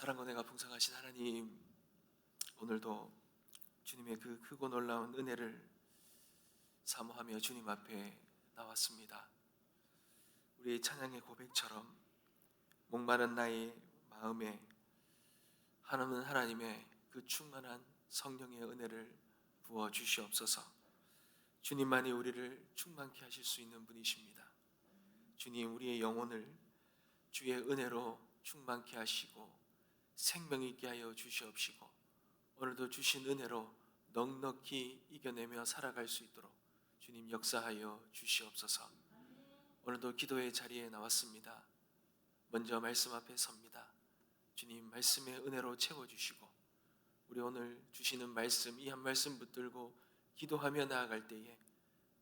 사랑과 은혜가 풍성하신 하나님, 오늘도 주님의 그 크고 놀라운 은혜를 사모하며 주님 앞에 나왔습니다. 우리의 찬양의 고백처럼 목마른 나의 마음에 하나님 하나님의 그 충만한 성령의 은혜를 부어 주시옵소서. 주님만이 우리를 충만케 하실 수 있는 분이십니다. 주님, 우리의 영혼을 주의 은혜로 충만케 하시고 생명 있게 하여 주시옵시고, 오늘도 주신 은혜로 넉넉히 이겨내며 살아갈 수 있도록 주님 역사하여 주시옵소서. 오늘도 기도의 자리에 나왔습니다. 먼저 말씀 앞에 섭니다. 주님, 말씀의 은혜로 채워주시고, 우리 오늘 주시는 말씀, 이 한 말씀 붙들고 기도하며 나아갈 때에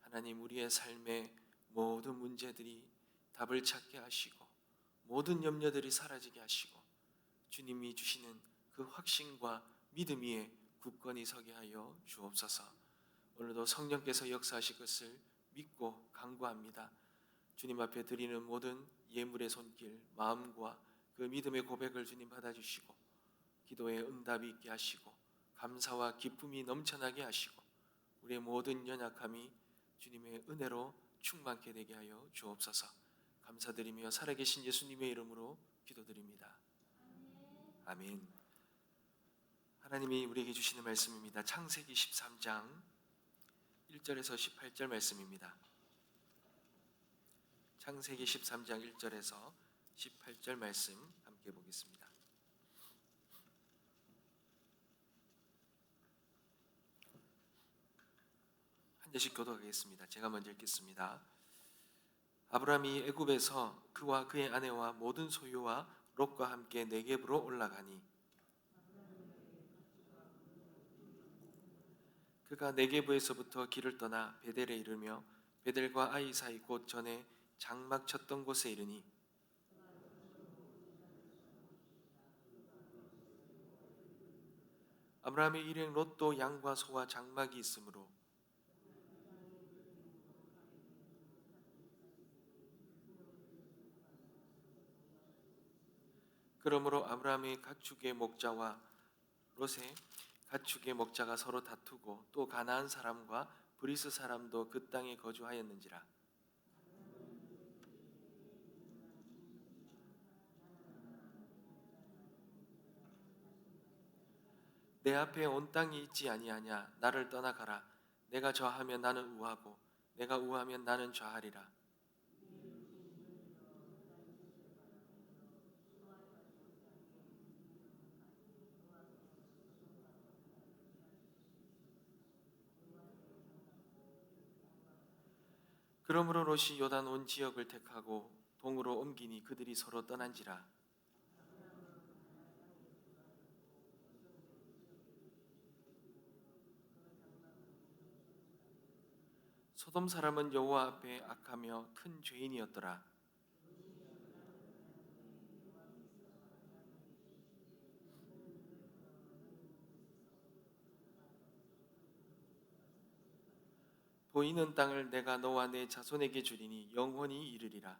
하나님, 우리의 삶의 모든 문제들이 답을 찾게 하시고 모든 염려들이 사라지게 하시고 주님이 주시는 그 확신과 믿음 위에 굳건히 서게 하여 주옵소서. 오늘도 성령께서 역사하실 것을 믿고 간구합니다. 주님 앞에 드리는 모든 예물의 손길, 마음과 그 믿음의 고백을 주님 받아주시고 기도의 응답이 있게 하시고 감사와 기쁨이 넘쳐나게 하시고 우리의 모든 연약함이 주님의 은혜로 충만케 되게 하여 주옵소서. 감사드리며 살아계신 예수님의 이름으로 기도드립니다. 아멘. 하나님이 우리에게 주시는 말씀입니다. 창세기 13장 1절에서 18절 말씀입니다. 창세기 13장 1절에서 18절 말씀 함께 보겠습니다. 한 절씩 교독하겠습니다. 제가 먼저 읽겠습니다. 아브라함이 애굽에서 그와 그의 아내와 모든 소유와 롯과 함께 네겝으로 올라가니 그가 네겝에서부터 길을 떠나 베델에 이르며 베델과 아이 사이 곧 전에 장막 쳤던 곳에 이르니 아브라함의 일행 롯도 양과 소와 장막이 있으므로 그러므로 아브라함의 가축의 목자와 롯의 가축의 목자가 서로 다투고 또 가나안 사람과 브리스 사람도 그 땅에 거주하였는지라. 내 앞에 온 땅이 있지 아니하냐. 나를 떠나가라. 내가 좌하면 나는 우하고 내가 우하면 나는 좌하리라. 그러므로 롯이 요단 온 지역을 택하고 동으로 옮기니 그들이 서로 떠난지라. 소돔 사람은 여호와 앞에 악하며 큰 죄인이었더라. 보이는 땅을 내가 너와 내 자손에게 주리니 영원히 이르리라.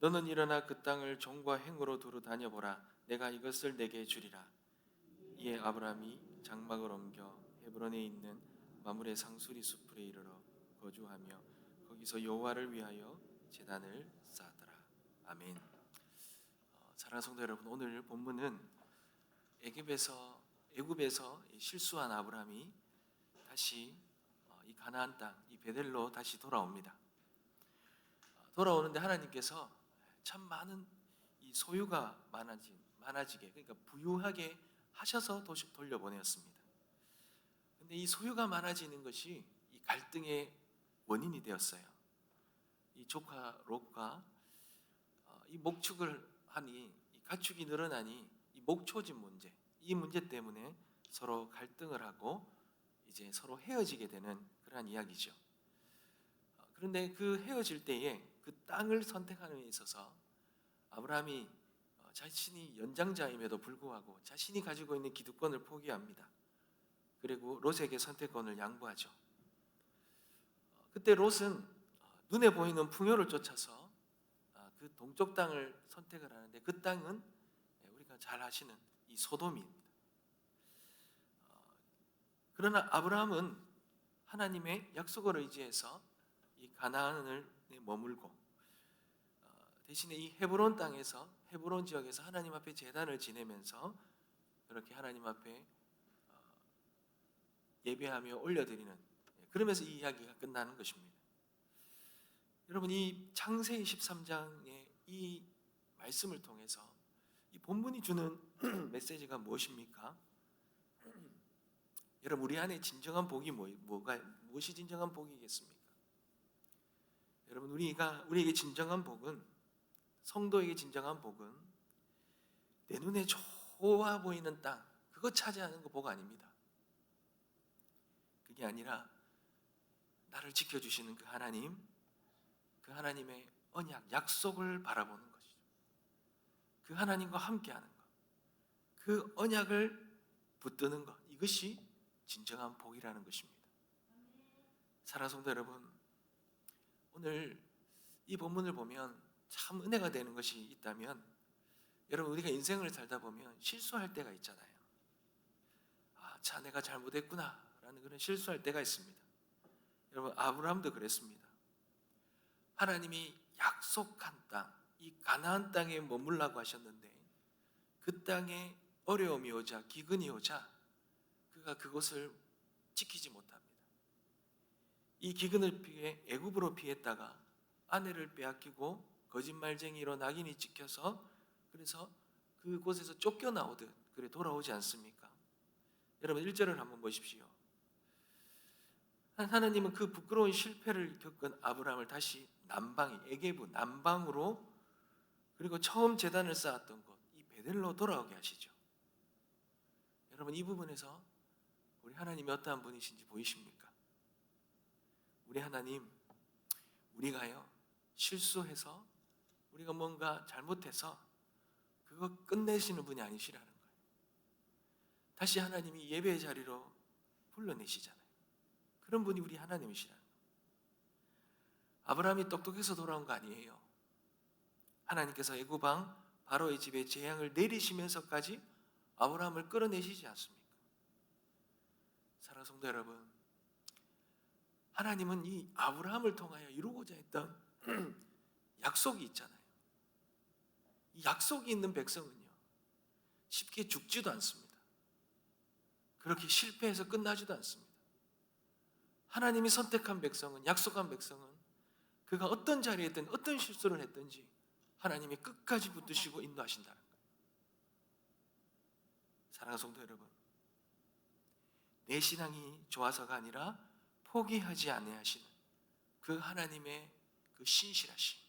너는 일어나 그 땅을 종과 행으로 두루 다녀보라. 내가 이것을 내게 주리라. 이에 아브라함이 장막을 옮겨 헤브론에 있는 마므레 상수리 숲으로 이르러 거주하며 거기서 여호와를 위하여 제단을 쌓더라. 아멘. 사랑하는 성도 여러분, 오늘 본문은 애굽에서 실수한 아브라함이 다시 이 가나안 땅, 이 베델로 다시 돌아옵니다. 돌아오는데 하나님께서 참 많은 이 소유가 많아지게, 그러니까 부유하게 하셔서 돌려보내었습니다. 근데 이 소유가 많아지는 것이 이 갈등의 원인이 되었어요. 이 조카 롯과 이 목축을 하니, 이 가축이 늘어나니 이 목초진 문제, 이 문제 때문에 서로 갈등을 하고 이제 서로 헤어지게 되는 그러한 이야기죠. 그런데 그 헤어질 때에 그 땅을 선택하는 데 있어서 아브라함이 자신이 연장자임에도 불구하고 자신이 가지고 있는 기득권을 포기합니다. 그리고 롯에게 선택권을 양보하죠. 그때 롯은 눈에 보이는 풍요를 쫓아서 그 동쪽 땅을 선택을 하는데 그 땅은 우리가 잘 아시는 이 소돔입니다. 그러나 아브라함은 하나님의 약속을 의지해서 이 가나안을 머물고 대신에 이 헤브론 땅에서 헤브론 지역에서 하나님 앞에 제단을 지내면서 그렇게 하나님 앞에 예배하며 올려드리는, 그러면서 이 이야기가 끝나는 것입니다. 여러분, 이 창세기 13장의 이 말씀을 통해서 이 본문이 주는 메시지가 무엇입니까? 여러분, 우리 안에 진정한 복이 무엇이 진정한 복이겠습니까? 여러분, 우리에게 진정한 복은, 성도에게 진정한 복은 내 눈에 좋아 보이는 땅, 그거 차지하는 거 복 아닙니다. 그게 아니라 나를 지켜주시는 그 하나님의 언약, 약속을 바라보는 것이죠. 그 하나님과 함께하는 것, 그 언약을 붙드는 것, 이것이 진정한 복이라는 것입니다. 사랑하는 성도 여러분, 오늘 이 본문을 보면 참 은혜가 되는 것이 있다면, 여러분, 우리가 인생을 살다 보면 실수할 때가 있잖아요. 내가 잘못했구나 라는 그런 실수할 때가 있습니다. 여러분, 아브라함도 그랬습니다. 하나님이 약속한 땅, 이 가나안 땅에 머물라고 하셨는데 그 땅에 어려움이 오자, 기근이 오자 그가 그곳을 지키지 못합니다. 이 기근을 피해 애굽으로 피했다가 아내를 빼앗기고 거짓말쟁이로 낙인이 찍혀서 그래서 그곳에서 쫓겨나오듯 그래 돌아오지 않습니까? 여러분, 1절을 한번 보십시오. 하나님은 그 부끄러운 실패를 겪은 아브라함을 다시 에게부 남방으로, 그리고 처음 제단을 쌓았던 곳 이 베델로 돌아오게 하시죠. 여러분, 이 부분에서 우리 하나님이 어떠한 분이신지 보이십니까? 우리 하나님, 우리가요 실수해서 우리가 뭔가 잘못해서 그거 끝내시는 분이 아니시라는 거예요. 다시 하나님이 예배의 자리로 불러내시잖아요. 그런 분이 우리 하나님이시라는 거예요. 아브라함이 똑똑해서 돌아온 거 아니에요. 하나님께서 애굽 왕 바로의 집에 재앙을 내리시면서까지 아브라함을 끌어내시지 않습니까? 사랑하는 성도 여러분, 하나님은 이 아브라함을 통하여 이루고자 했던 약속이 있잖아요. 이 약속이 있는 백성은요 쉽게 죽지도 않습니다. 그렇게 실패해서 끝나지도 않습니다. 하나님이 선택한 백성은, 약속한 백성은 그가 어떤 자리에 있든 어떤 실수를 했든지 하나님이 끝까지 붙드시고 인도하신다는 거예요. 사랑하는 성도 여러분, 내 신앙이 좋아서가 아니라 포기하지 아니하시는 그 하나님의 그 신실하심,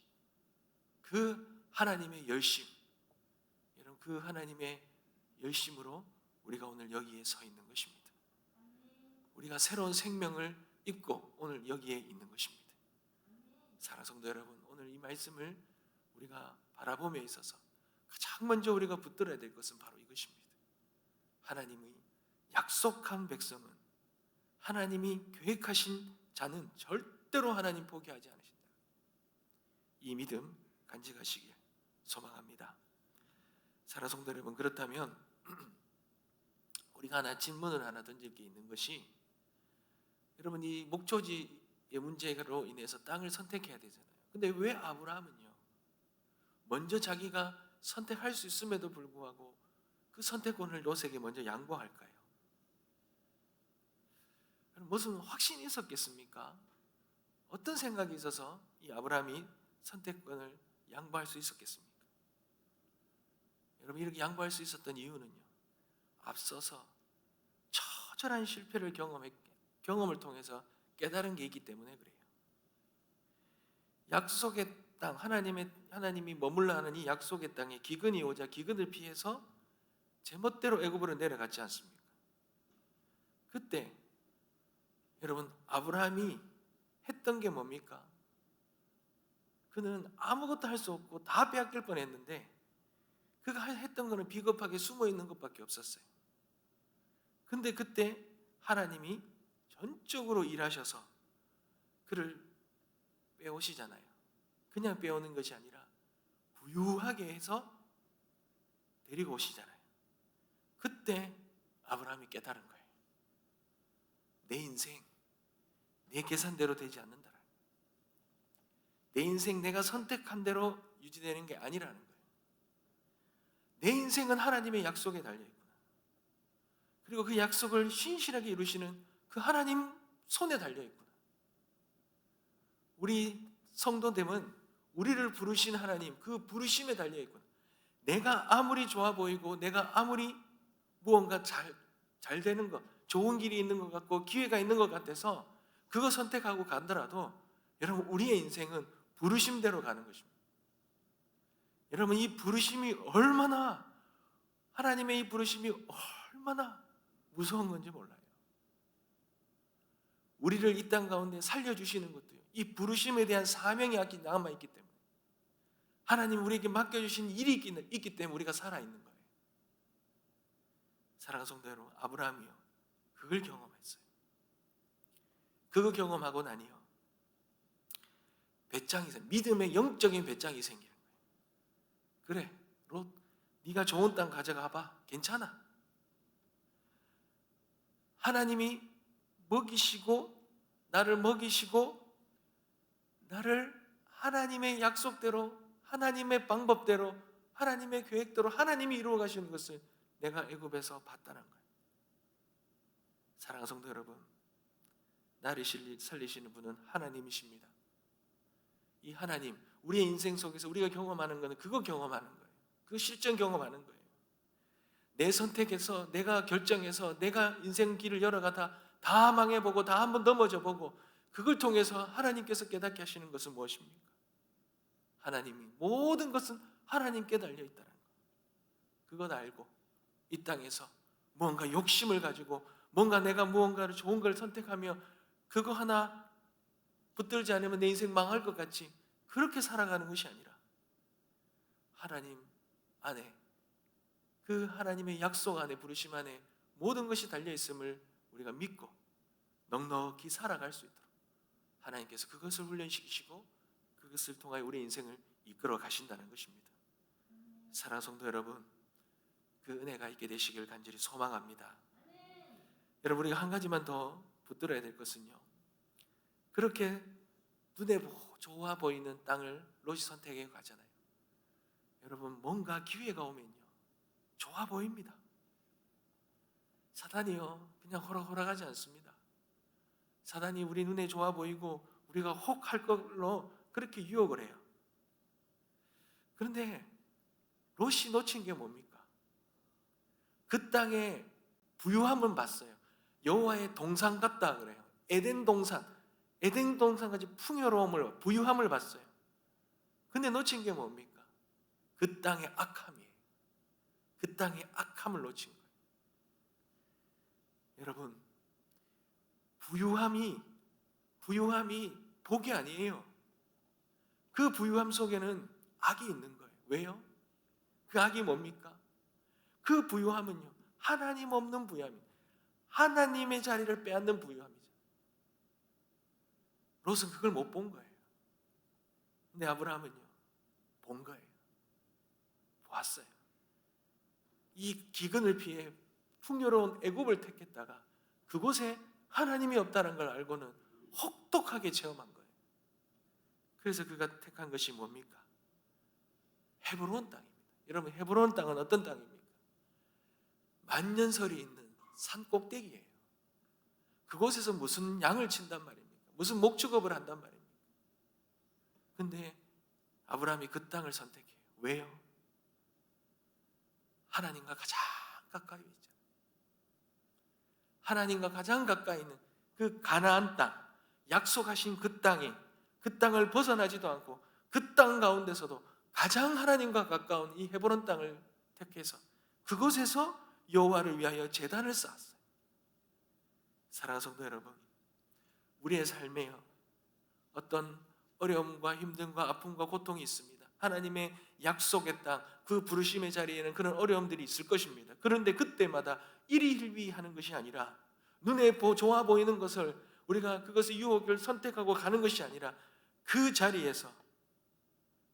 그 하나님의 열심, 여러분, 그 하나님의 열심으로 우리가 오늘 여기에 서 있는 것입니다. 우리가 새로운 생명을 입고 오늘 여기에 있는 것입니다. 사랑하는 성도 여러분, 오늘 이 말씀을 우리가 바라봄에 있어서 가장 먼저 우리가 붙들어야 될 것은 바로 이것입니다. 하나님의 약속한 백성은, 하나님이 계획하신 자는 절대로 하나님 포기하지 않으신다. 이 믿음 간직하시길 소망합니다. 사랑하는 성도 여러분, 그렇다면 우리가 질문을 하나 던질 게 있는 것이, 여러분, 이 목초지의 문제로 인해서 땅을 선택해야 되잖아요. 근데 왜 아브라함은요 먼저 자기가 선택할 수 있음에도 불구하고 그 선택권을 롯에게 먼저 양보할까요? 무슨 확신이 있었겠습니까? 어떤 생각이 있어서 이 아브라함이 선택권을 양보할 수 있었겠습니까? 여러분, 이렇게 양보할 수 있었던 이유는요 앞서서 처절한 실패를 경험을 통해서 깨달은 게 있기 때문에 그래요. 약속의 땅, 하나님이 머물러 하는 이 약속의 땅에 기근이 오자 기근을 피해서 제멋대로 애굽으로 내려갔지 않습니까? 그때 여러분, 아브라함이 했던 게 뭡니까? 그는 아무것도 할 수 없고 다 빼앗길 뻔했는데 그가 했던 거는 비겁하게 숨어 있는 것밖에 없었어요. 근데 그때 하나님이 전적으로 일하셔서 그를 빼오시잖아요. 그냥 빼오는 것이 아니라 부유하게 해서 데리고 오시잖아요. 그때 아브라함이 깨달은 거예요. 내 인생 내 계산대로 되지 않는다. 내 인생 내가 선택한 대로 유지되는 게 아니라는 거예요. 내 인생은 하나님의 약속에 달려있구나. 그리고 그 약속을 신실하게 이루시는 그 하나님 손에 달려있구나. 우리 성도됨은 우리를 부르신 하나님 그 부르심에 달려있구나. 내가 아무리 좋아 보이고 내가 아무리 무언가 잘 되는 것, 좋은 길이 있는 것 같고 기회가 있는 것 같아서 그거 선택하고 가더라도 여러분 우리의 인생은 부르심대로 가는 것입니다. 여러분 이 부르심이 얼마나 하나님의 이 부르심이 얼마나 무서운 건지 몰라요. 우리를 이 땅 가운데 살려주시는 것도요, 이 부르심에 대한 사명이 남아있기 때문에 하나님 우리에게 맡겨주신 일이 있기 때문에 우리가 살아있는 거예요. 사랑하는 성도 여러분, 아브라함이요 그걸 경험했어요. 그거 경험하고 나니요 배짱이 생겨, 믿음의 영적인 배짱이 생기는 거예요. 그래 롯, 네가 좋은 땅 가져가 봐. 괜찮아. 하나님이 나를 먹이시고 나를 하나님의 약속대로 하나님의 방법대로 하나님의 계획대로 하나님이 이루어 가시는 것을 내가 애굽에서 봤다는 거예요. 사랑하는 성도 여러분, 나를 살리시는 분은 하나님이십니다. 이 하나님, 우리의 인생 속에서 우리가 경험하는 것은 그거 경험하는 거예요. 그 실전 경험하는 거예요. 내 선택해서 내가 결정해서 내가 인생 길을 열어가다 다 망해보고 다 한번 넘어져보고 그걸 통해서 하나님께서 깨닫게 하시는 것은 무엇입니까? 하나님이 모든 것은 하나님께 달려있다는 것. 그것 알고 이 땅에서 무언가 욕심을 가지고 뭔가 내가 무언가를 좋은 걸 선택하며 그거 하나 붙들지 않으면 내 인생 망할 것 같이 그렇게 살아가는 것이 아니라 하나님 안에 그 하나님의 약속 안에 부르심 안에 모든 것이 달려있음을 우리가 믿고 넉넉히 살아갈 수 있도록 하나님께서 그것을 훈련시키시고 그것을 통하여 우리의 인생을 이끌어 가신다는 것입니다. 사랑하는 성도 여러분, 그 은혜가 있게 되시길 간절히 소망합니다. 여러분 우리가 한 가지만 더 붙들어야 될 것은요, 그렇게 눈에 좋아 보이는 땅을 롯이 선택해 가잖아요. 여러분 뭔가 기회가 오면요 좋아 보입니다. 사단이요 그냥 호락호락하지 않습니다. 사단이 우리 눈에 좋아 보이고 우리가 혹 할 걸로 그렇게 유혹을 해요. 그런데 롯이 놓친 게 뭡니까? 그 땅에 부유함은 봤어요. 여호와의 동산 같다 그래요. 에덴 동산까지 풍요로움을 부유함을 봤어요. 근데 놓친 게 뭡니까? 그 땅의 악함이에요. 그 땅의 악함을 놓친 거예요. 여러분 부유함이 복이 아니에요. 그 부유함 속에는 악이 있는 거예요. 왜요? 그 악이 뭡니까? 그 부유함은요 하나님 없는 부유함이에요. 하나님의 자리를 빼앗는 부유함이죠. 롯은 그걸 못 본 거예요. 근데 아브라함은요 본 거예요. 보았어요. 이 기근을 피해 풍요로운 애굽을 택했다가 그곳에 하나님이 없다는 걸 알고는 혹독하게 체험한 거예요. 그래서 그가 택한 것이 뭡니까? 헤브론 땅입니다. 여러분 헤브론 땅은 어떤 땅입니까? 만년설이 있는 산 꼭대기예요. 그곳에서 무슨 양을 친단 말입니까? 무슨 목축업을 한단 말입니까? 근데 아브라함이 그 땅을 선택해요. 왜요? 하나님과 가장 가까이 있잖아요. 하나님과 가장 가까이 있는 그 가나안 땅, 약속하신 그 땅에 그 땅을 벗어나지도 않고 그 땅 가운데서도 가장 하나님과 가까운 이 헤브론 땅을 택해서 그곳에서 여호와를 위하여 제단을 쌓았어요. 사랑하는 성도 여러분, 우리의 삶에요 어떤 어려움과 힘듦과 아픔과 고통이 있습니다. 하나님의 약속의 땅, 그 부르심의 자리에는 그런 어려움들이 있을 것입니다. 그런데 그때마다 일희일비하는 것이 아니라 눈에 좋아 보이는 것을 우리가 그것의 유혹을 선택하고 가는 것이 아니라 그 자리에서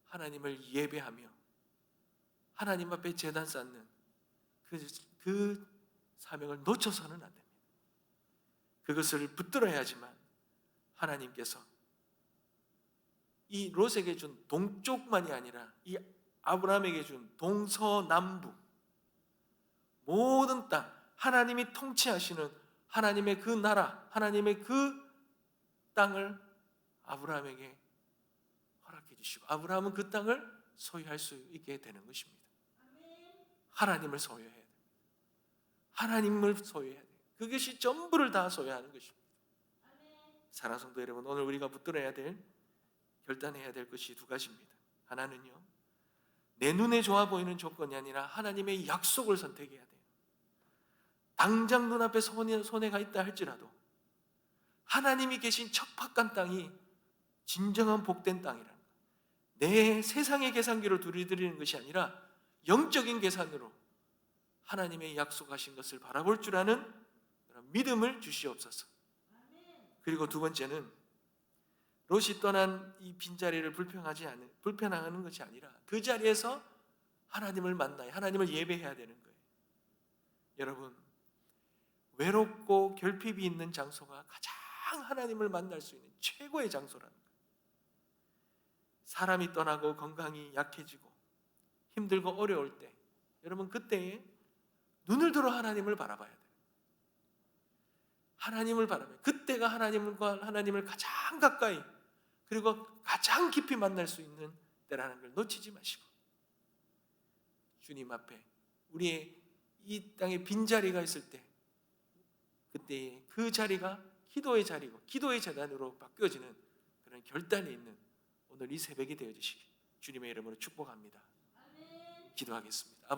하나님을 예배하며 하나님 앞에 제단 쌓는 그 사명을 놓쳐서는 안 됩니다. 그것을 붙들어야지만 하나님께서 이 롯에게 준 동쪽만이 아니라 이 아브라함에게 준 동서남북 모든 땅, 하나님이 통치하시는 하나님의 그 나라, 하나님의 그 땅을 아브라함에게 허락해 주시고 아브라함은 그 땅을 소유할 수 있게 되는 것입니다. 하나님을 소유해야 돼요. 하나님을 소유해야 돼요. 그것이 전부를 다 소유하는 것입니다. 사랑하는 성도 여러분, 오늘 우리가 붙들어야 될, 결단해야 될 것이 두 가지입니다. 하나는요, 내 눈에 좋아 보이는 조건이 아니라 하나님의 약속을 선택해야 돼요. 당장 눈앞에 손해가 있다 할지라도 하나님이 계신 척박한 땅이 진정한 복된 땅이라는 것. 내 세상의 계산기로 두리드리는 것이 아니라 영적인 계산으로 하나님의 약속하신 것을 바라볼 줄 아는 믿음을 주시옵소서. 그리고 두 번째는 롯이 떠난 이 빈자리를 불편하는 것이 아니라 그 자리에서 하나님을 만나야, 하나님을 예배해야 되는 거예요. 여러분, 외롭고 결핍이 있는 장소가 가장 하나님을 만날 수 있는 최고의 장소라는 거예요. 사람이 떠나고 건강이 약해지고 힘들고 어려울 때, 여러분 그때에 눈을 들어 하나님을 바라봐야 돼요. 하나님을 바라봐요. 그때가 하나님을 가장 가까이 그리고 가장 깊이 만날 수 있는 때라는 걸 놓치지 마시고 주님 앞에 우리의 이 땅에 빈자리가 있을 때 그때 그 자리가 기도의 자리고 기도의 제단으로 바뀌어지는 그런 결단이 있는 오늘 이 새벽이 되어주시기 주님의 이름으로 축복합니다. 기도하겠습니다. 아버지